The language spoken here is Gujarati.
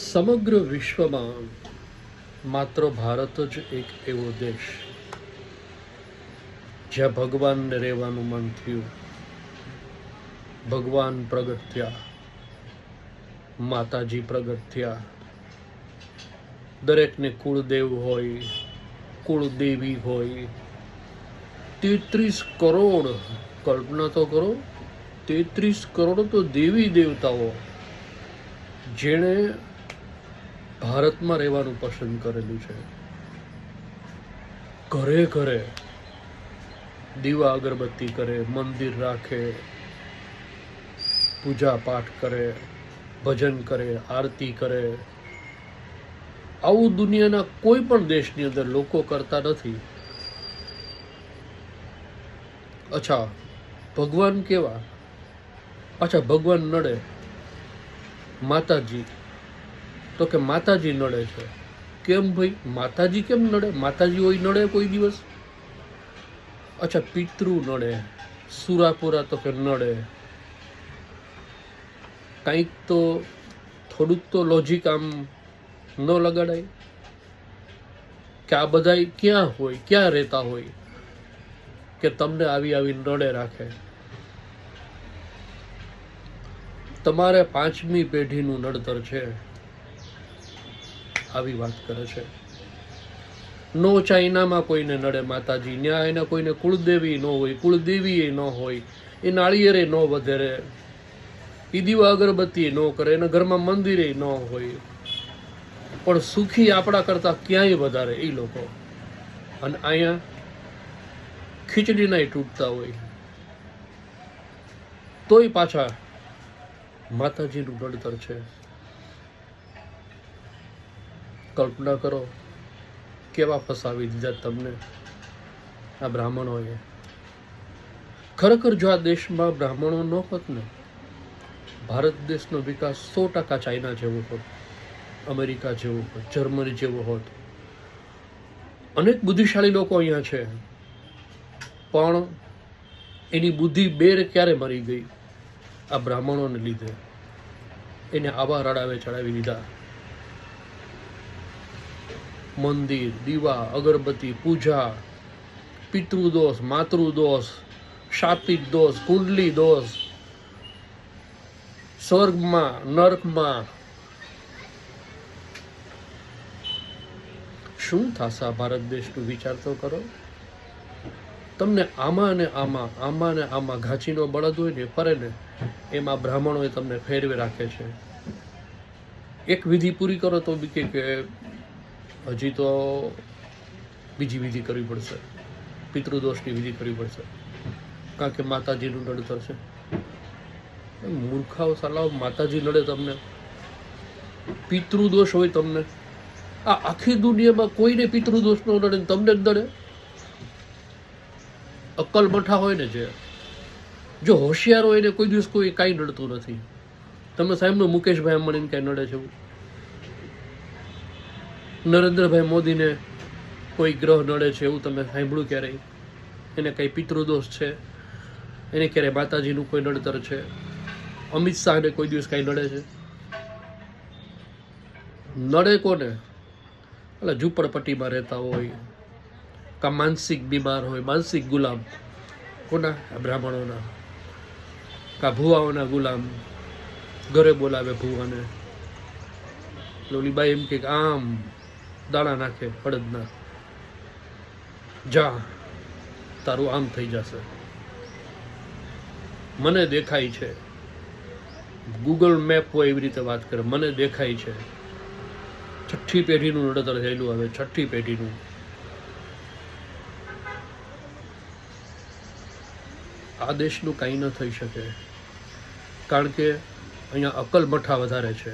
સમગ્ર વિશ્વમાં માત્ર ભારત જ એક એવો દેશ જ્યાં ભગવાનને રહેવાનું મન થયું. ભગવાન પ્રગટ થયા, માતાજી પ્રગટ થયા. દરેકને કુળદેવ હોય, કુળદેવી હોય. 33 કરોડ, કલ્પના તો કરો, 33 કરોડ તો દેવી દેવતાઓ જેણે ભારતમાં રહેવાનું પસંદ કરેલું છે. ઘરે ઘરે દીવા અગરબત્તી કરે, મંદિર રાખે, પૂજા પાઠ કરે, ભજન કરે, આરતી કરે. આવું દુનિયાના કોઈ પણ દેશની અંદર લોકો કરતા નથી. અચ્છા, ભગવાન કેવા? અચ્છા, ભગવાન નડે. માતાજી તો કે માતાજી નડે છે. કેમ ભાઈ, માતાજી કેમ નડે? માતાજી હોય નડે કોઈ દિવસ? અચ્છા, પિતૃ નડે, સુરાપુરા તો કે નડે. કંઈક તો થોડુંક તો લોજિક આમ ન લગાડાય કે આ બધાય ક્યાં હોય, ક્યાં રહેતા હોય કે તમને આવી નડે રાખે? તમારે 5મી પેઢીનું નડતર છે, આવી વાત કરે છે. નો ચાઇનામાં કોઈને નડે માતાજી, ન્યા એના કોઈને કુળદેવી ન હોય, કુળદેવી ન હોય, એ નાળિયેરે ન વધેરે, એ દીવા અગરબત્તી ન કરે, એના ઘરમાં મંદિરે ન હોય. પણ સુખી આપણા કરતા ક્યાંય વધારે એ લોકો. અને અહીંયા ખીચડીના તૂટતા હોય તોય પાછા માતાજીનું નડતર છે. કલ્પના કરો કેવા ફસાવી દીધા તમને આ બ્રાહ્મણોએ. ખરેખર જો આ દેશમાં બ્રાહ્મણો ન હોત ને, ભારત દેશનો વિકાસ 100% ચાઇના જેવો હોત, અમેરિકા જેવો હોત, જર્મની જેવો હોત. અનેક બુદ્ધિશાળી લોકો અહીંયા છે, પણ એની બુદ્ધિ બેર ક્યારે મરી ગઈ? આ બ્રાહ્મણોને લીધે. એને આવા રડાવે ચડાવી દીધા. મંદિર, દીવા, અગરબત્તી, પૂજા, પિતૃદોષ, માતૃદોષ, શાપિત દોષ, કુંડલી દોષ, સ્વર્ગમાં, નર્કમાં. શું થશે આ ભારત દેશનું? વિચાર તો કરો. તમને આમાં ને આમાં, આમાં ને આમાં ઘાંચીનો બળદ હોય ને ફરે ને, એમાં બ્રાહ્મણોએ તમને ફેરવે રાખે છે. એક વિધિ પૂરી કરો તો બી કે હજી તો બીજી વિધિ કરવી પડશે, પિતૃદોષની વિધિ કરવી પડશે, કારણ કે માતાજીનું નડતર છે. મૂર્ખાઓ સાલાઓ, માતાજી નડે તમને, પિતૃદોષ હોય તમને. આ આખી દુનિયામાં કોઈને પિતૃદોષ ન નડે, તમને જ નડે. અક્કલ મઠા હોય ને, જે જો હોશિયાર હોય ને, કોઈ દિવસ કોઈ કાંઈ નડતું નથી. તમે સાહેબનો મુકેશભાઈ અંબાણીને કાંઈ નડે છે? નરેન્દ્રભાઈ મોદીને કોઈ ગ્રહ નડે છે એવું તમે સાંભળ્યું ક્યારેય? એને કંઈ પિતૃદોષ છે? એને ક્યારેય માતાજીનું કોઈ નડતર છે? અમિત શાહને કોઈ દિવસ કાંઈ નડે છે? નડે કોને? એટલે ઝૂંપડપટ્ટીમાં રહેતા હોય, કા માનસિક બીમાર હોય, માનસિક ગુલામ. કોના? બ્રાહ્મણોના. કા ભુવાઓના ગુલામ. ઘરે બોલાવે ભુવાને, ઓલી બાઈ એમ કે આમ દાણા નાખે હળદના, જા તારું આમ થઈ જશે. મને દેખાય છે, ગૂગલ મેપ હોય એવી રીતે વાત કરે, મને દેખાય છે. 6ઠ્ઠી પેઢીનું નડતર થયેલું. હવે 6ઠ્ઠી પેઢીનું. આ દેશનું કાંઈ ન થઈ શકે, કારણ કે અહીંયા અક્કલ મઠા વધારે છે.